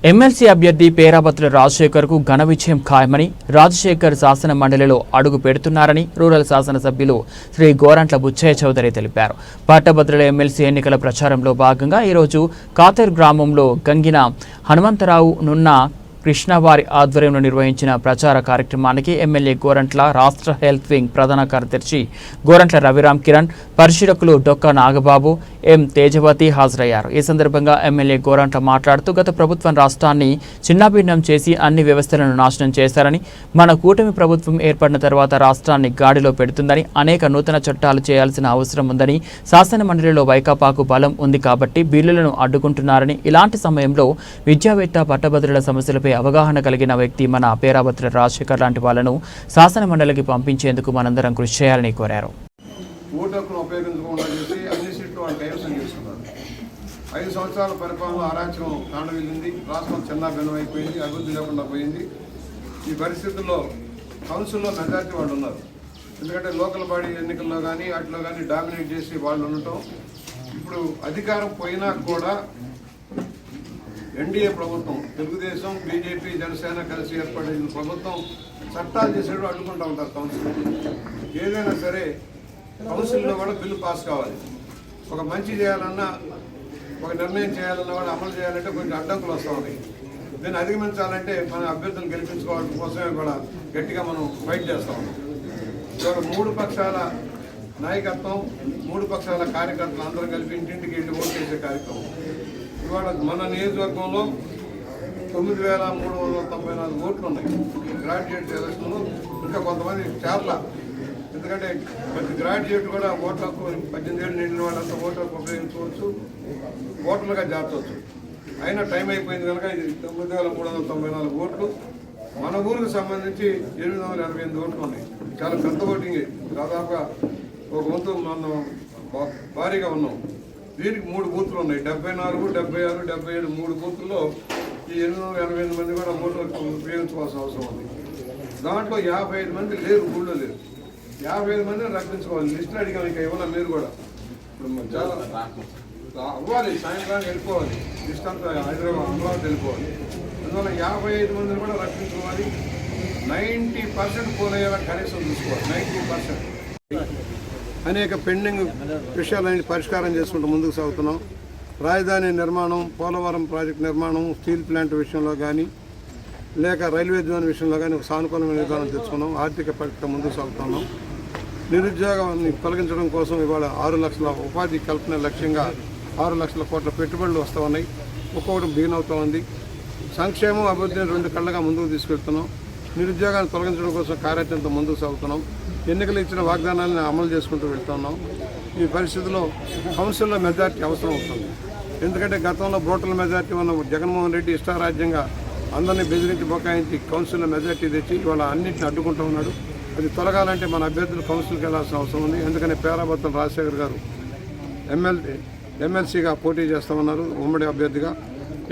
MLC అభ్యర్థి పేరాబత్తుల రాజశేఖర్కు ఘన విజయం ఖాయమని రాజశేఖర్ శాసన మండలిలో అడుగు పెడుతున్నారని రూరల్ శాసనసభ్యులు శ్రీ గోరంట్ల బుచ్చయ్య చౌదరి తెలిపారు. పట్టభద్రుల ఎమ్మెల్సీ ఎన్నికల ప్రచారంలో భాగంగా ఈరోజు కాతర్ గ్రామంలో గంగిన హనుమంతరావు నున్న కృష్ణవారి ఆధ్వర్యంలో నిర్వహించిన ప్రచార కార్యక్రమానికి ఎమ్మెల్యే గోరంట్ల, రాష్ట్ర హెల్త్ వింగ్ ప్రధాన కార్యదర్శి గోరంట్ల రవిరామ్ కిరణ్, పరిశీలకులు డొక్క నాగబాబు, ఎం తేజవతి హాజరయ్యారు. ఈ సందర్భంగా ఎమ్మెల్యే గోరంట్ల మాట్లాడుతూ గత ప్రభుత్వం రాష్ట్రాన్ని చిన్నాభిన్నం చేసి అన్ని వ్యవస్థలను నాశనం చేశారని, మన కూటమి ప్రభుత్వం ఏర్పడిన తర్వాత రాష్ట్రాన్ని గాడిలో పెడుతుందని, అనేక నూతన చట్టాలు చేయాల్సిన అవసరం ఉందని, శాసన మండలిలో వైకాపాకు బలం ఉంది కాబట్టి బిల్లులను అడ్డుకుంటున్నారని, ఇలాంటి సమయంలో విద్యావేత్త పట్టభద్రుల సమస్యలపై అవగాహన కలిగిన వ్యక్తి మన పేరాబత్తుల రాజశేఖర్ లాంటి వాళ్ళను శాసన మండలికి పంపించేందుకు మనందరం కృషి చేయాలని కోరారు. 5 సంవత్సరాల పరిపాలన అరాచకం తాండవిల్లింది. రాష్ట్రం చిన్నాభిన్నం అయిపోయింది, అభివృద్ధి లేకుండా పోయింది. ఈ పరిస్థితుల్లో కౌన్సిల్లో మెజార్టీ వాళ్ళు ఉన్నారు. ఎందుకంటే లోకల్ బాడీ ఎన్నికల్లో కానీ వాటిలో కానీ డామినేట్ చేసి వాళ్ళు ఉండటం. ఇప్పుడు అధికారం పోయినా కూడా ఎన్డీఏ ప్రభుత్వం, తెలుగుదేశం, బీజేపీ, జనసేన కలిసి ఏర్పడిన ప్రభుత్వం చట్టాలు చేసేటప్పుడు అడ్డుకుంటూ ఉంటారు కౌన్సిల్. ఏదైనా సరే కౌన్సిల్లో కూడా బిల్లు పాస్ కావాలి. ఒక మంచి చేయాలన్నా, ఒక నిర్ణయం చేయాలన్నా కూడా అమలు చేయాలంటే కొంచెం అడ్డంకులు వస్తూ ఉన్నాయి. దీన్ని అధిగమించాలంటే మన అభ్యర్థులను గెలిపించుకోవడం కోసమే కూడా గట్టిగా మనం ఫైట్ చేస్తూ ఉన్నాం. ఇవాళ 3 పక్షాల నాయకత్వం, 3 పక్షాల కార్యకర్తలు అందరం కలిపి ఇంటింటికి వెళ్ళి ఓటు చేసే కార్యక్రమం. ఇవాళ మన నియోజకవర్గంలో 9,394 ఓట్లు ఉన్నాయి. గ్రాడ్యుయేట్ ఎలక్షన్లు ఇంకా కొంతమంది చేరలా. ఎందుకంటే ప్రతి గ్రాడ్యుయేట్ కూడా ఓటు హక్కు 18 ఏళ్ళు నిండిన వాళ్ళంతా ఓటు హక్కు ఉపయోగించుకోవచ్చు, ఓటర్లుగా చేర్చవచ్చు. అయినా టైం అయిపోయింది కనుక ఇది 9,394 ఓట్లు. మన ఊరికి సంబంధించి 888 ఓట్లు ఉన్నాయి. చాలా పెద్ద ఓటింగ్. దాదాపుగా ఒక వంతు మనం భారీగా ఉన్నాం. వీరికి 3 బూతులు ఉన్నాయి. 74, 76, 77 3 బూతుల్లో ఈ 888 మంది కూడా ఓట్లు ఉపయోగించుకోవాల్సిన అవసరం ఉంది. దాంట్లో 55 మంది లేరు, ఊళ్ళో లేరు. 55 మందిని రక్షించుకోవాలి. లిస్టులు అడిగాం, ఇంకా ఇవ్వాలి. మీరు కూడా ఇప్పుడు చాలా అవ్వాలి, సాయంత్రానికి వెళ్ళిపోవాలి. లిస్ట్ అంతా హైదరాబాద్, అమరావతి వెళ్ళిపోవాలి. అందువల్ల 55 మందిని కూడా రక్షించుకోవాలి. 90% పోలయ్యేలా కనీసం చూసుకోవాలి. 90% అనేక పెండింగ్ విషయాలన్నీ పరిష్కారం చేసుకుంటూ ముందుకు సాగుతున్నాం. రాజధాని నిర్మాణం, పోలవరం ప్రాజెక్టు నిర్మాణం, స్టీల్ ప్లాంట్ విషయంలో కానీ, లేక రైల్వే జోన్ విషయంలో కానీ ఒక సానుకూలమైన విధానం తెచ్చుకున్నాం. ఆర్థిక పరిస్థితి ముందుకు సాగుతున్నాం. నిరుద్యోగాన్ని తొలగించడం కోసం ఇవాళ 6 లక్షల ఉపాధి కల్పన లక్ష్యంగా 6 లక్షల కోట్ల పెట్టుబడులు వస్తూ ఉన్నాయి. ఒక్కొక్కటి బిగిన్ అవుతూ ఉంది. సంక్షేమం, అభివృద్ధిని 2 కళ్ళగా ముందుకు తీసుకెళ్తున్నాం. నిరుద్యోగాన్ని తొలగించడం కోసం కార్యాచరణతో ముందుకు సాగుతున్నాం. ఎన్నికలు ఇచ్చిన వాగ్దానాలను అమలు చేసుకుంటూ వెళ్తున్నాం. ఈ పరిస్థితుల్లో కౌన్సిల్లో మెజార్టీ అవసరం అవుతుంది. ఎందుకంటే గతంలో బ్రోటల్ మెజార్టీ ఉన్న జగన్మోహన్ రెడ్డి ఇష్టారాజ్యంగా అందరినీ బెదిరించి బొకాయించి కౌన్సిల్లో మెజార్టీ తెచ్చి ఇవాళ అన్నింటిని అడ్డుకుంటూ ఉన్నాడు. అది తొలగాలంటే మన అభ్యర్థులు కౌన్సిల్కి వెళ్లాల్సిన అవసరం ఉంది. ఎందుకని పేరాబత్తుల రాజశేఖర్ గారు ఎమ్మెల్సీగా పోటీ చేస్తూ ఉన్నారు. ఉమ్మడి అభ్యర్థిగా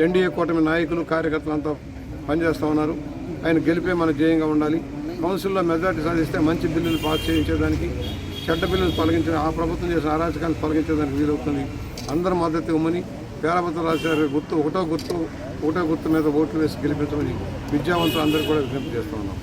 ఎన్డీఏ కూటమి నాయకులు, కార్యకర్తలంతా పనిచేస్తూ ఉన్నారు. ఆయన గెలిపే మన ధ్యేయంగా ఉండాలి. కౌన్సిల్లో మెజార్టీ సాధిస్తే మంచి బిల్లులు పాస్ చేయించేదానికి, చెడ్డ బిల్లులు తొలగించే, ఆ ప్రభుత్వం చేసిన అరాచకాన్ని తొలగించేదానికి వీలవుతుంది. అందరూ మద్దతు ఇవ్వమని, పేరాబత్తుల రాజశేఖర్ ఒకటో గుర్తు మీద ఓట్లు వేసి గెలిపించమని విద్యావంతులు అందరూ కూడా విజ్ఞప్తి చేస్తూ ఉన్నాం.